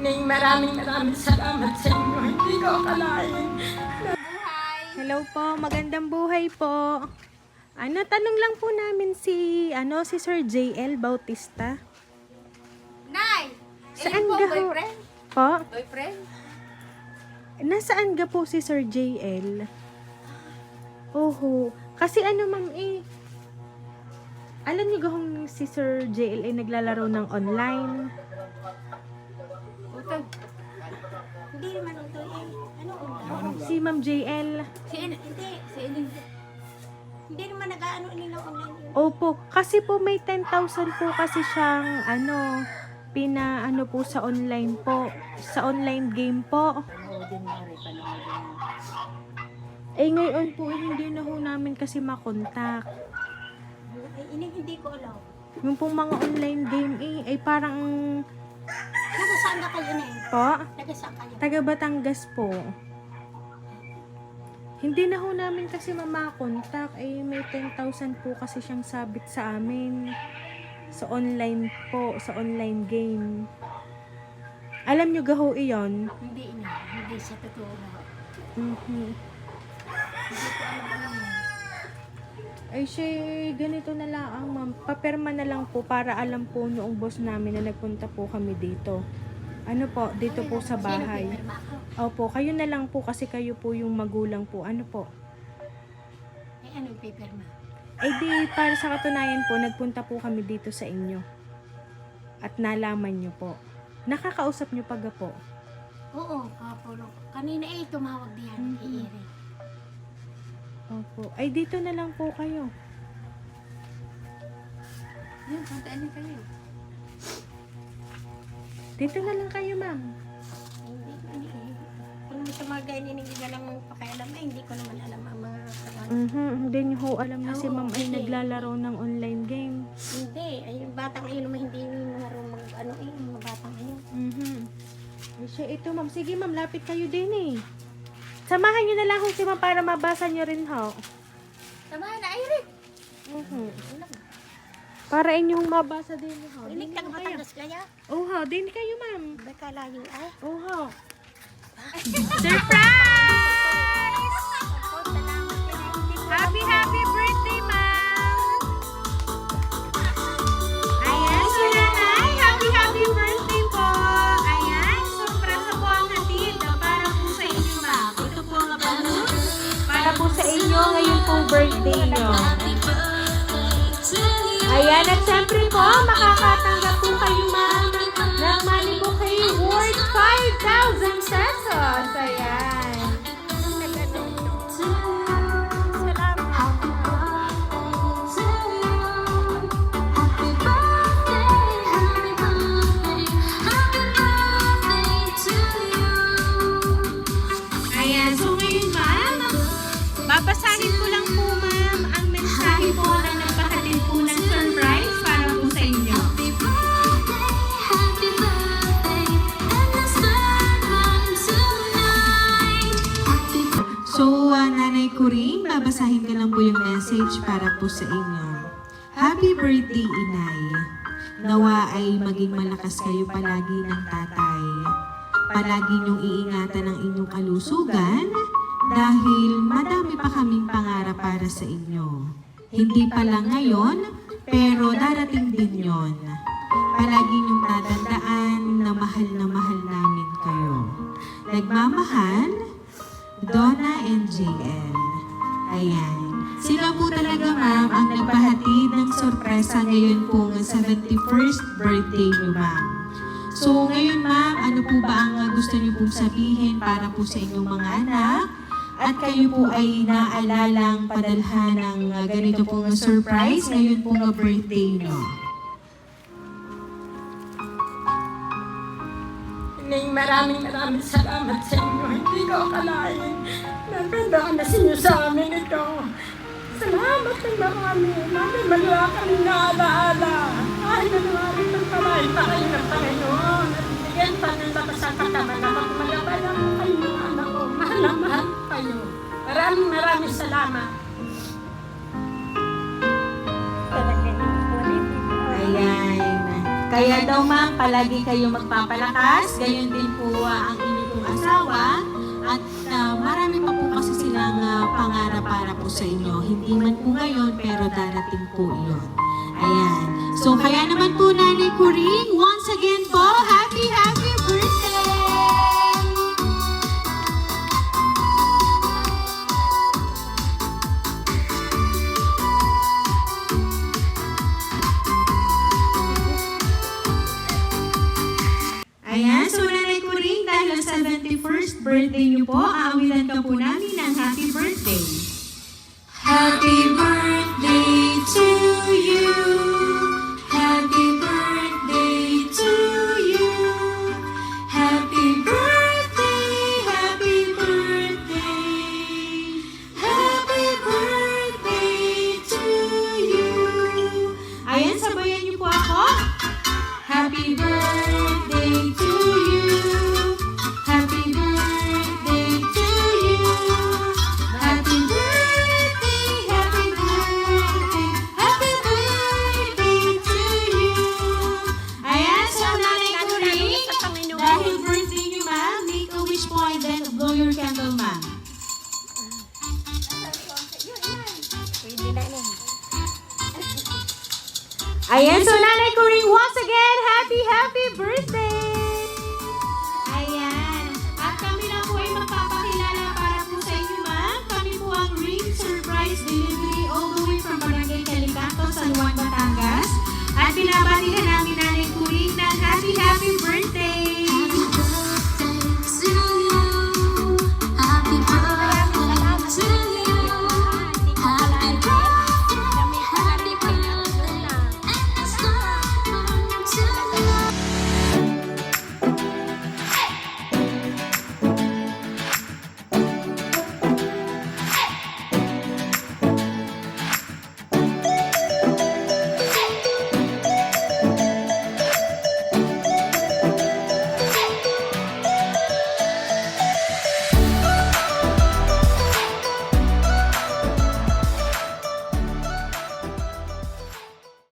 Maraming salamat sa inyo. Hindi ko akalain. Hello po, magandang buhay po. Tanong lang po namin si Sir JL Bautista. Nay! Saan po, ga ho? boyfriend? Po? Boyfriend? Nasaan ga po si Sir JL? Oho, kasi ma'am alam niyo gahong si Sir JL ay naglalaro ng online. Utol. Hindi naman ito eh. Si Ma'am JL. Hindi naman nag-aano nila online yun. Opo, kasi po may 10,000 po kasi siyang po sa online po, sa online game po. Ngayon po hindi na ho namin kasi makontak. Hindi ko alam. Yung pong mga online game ay parang Nagasaan na kayo na eh. po, Nagasaan kayo. taga Batangas po. Hindi na ho namin kasi mamakontak. May 10,000 po kasi siyang sabit sa amin. Sa online po, sa online game. Alam nyo gaho iyon? Hindi na. Hindi siya totoo na. Mhm. Hindi ko alam yan. Ay siya, ganito na lang ma'am. Paperma na lang po para alam po noong boss namin na nagpunta po kami dito. Dito po sa bahay. Sino pinirma ako? Opo, kayo na lang po kasi kayo po yung magulang po. Po? Anong pipirma? Di para sa katunayan po, nagpunta po kami dito sa inyo. At nalaman nyo po. Nakakausap nyo paga po. Oo, kapulo. Kanina tumawag diyan. Iiri. Opo. Dito na lang po kayo. Yun, puntaan niyo kayo. Dito na lang kayo, ma'am. Kung may sa mga ganyan, hindi ka lang pakialam hindi ko naman alam ang mga kawan. Hindi nyo ho alam na si Oo, ma'am ay hindi. naglalaro ng online game. Hindi, ay yung batang ayun naman hindi marunong mga batang ayun. Siya, ito ma'am. Sige ma'am, lapit kayo din Samahan nyo na lang ho si ma'am para mabasa nyo rin ho. Samahan na, Iris! Para inyong mabasa din ho. Ilik lang Batangas kaya? Oho, din kayo ma'am. Baka layo ay. Oho. Surprise! Happy birthday, ma'am! Ayan, si Nanay. Happy birthday po! Ayan, surpresa po ang hatid para po sa inyo, ma'am. Ito po ang balloon. Para po sa inyo ngayon pong birthday nyo. Ayan, at syempre po, makakatanggap po kayo, ma'am, ng money bouquet worth 5,000 pesos. Ayan. Ayan, so ngayon, ma'am, babasahin ko lang po, ma'am, ang mensahe po na nagpahatid po ng surprise para po sa inyo. So, Nanay Kuring, babasahin ko lang po yung message para po sa inyo. Happy birthday, Inay. Nawa ay maging malakas kayo palagi ng tatay. Palagi niyong iingatan ang inyong kalusugan dahil madami pa kaming pangarap para sa inyo. Hindi pa lang ngayon, pero darating din yon. Palagi niyong tatandaan na mahal namin kayo. Nagmamahal, Donna and JL. Ayan. Sila po talaga, ma'am, ang nagpahatid ng sorpresa ngayon pong 71st birthday niyo, ma'am. So, ngayon, ma'am, ano po ba ang gusto niyo pong sabihin para po sa inyong mga anak? At kayo po ay naalalang padalhan ng ganito pong surprise ngayon pong birthday niyo. Maraming salamat sa inyo. Hindi ko akalain. Nagpandaanas niyo sa amin ito. Salamat ng marami. Wala kami naalaala. Ay, nangyari ng kamay pa kayo ng Panginoon. At bigyan pa ng lakas ang katawan na magmagabala ko kayo, anak ko. Mahal na mahal kayo. Maraming salamat. Ayan. Kaya daw ma'am, palagi kayong magpapalakas, gayon din po ang inyong pong asawa, at marami pa po kasi silang pangarap para po sa inyo. Hindi man po ngayon, pero darating po iyon. Ayan. So, kaya naman po, Nanay Kuring, once again po, happy birthday! Ayan, so Nanay Kuring, dahil sa 71st birthday niyo po, aawilan ka po namin ng happy birthday. Happy birthday to you. Happy birthday to you. Happy birthday, happy birthday. Happy birthday to you. Ayan, sabayan niyo po ako. Happy birthday to you. Happy birthday to you. Happy birthday, happy birthday, happy birthday to you. Ayan, so Nanay Kuring, dahil birthday niyo ma'am, make a wish po and then blow your candle ma'am. Pwede na yun. Ayan, so Nanay Kuring, once again, happy birthday!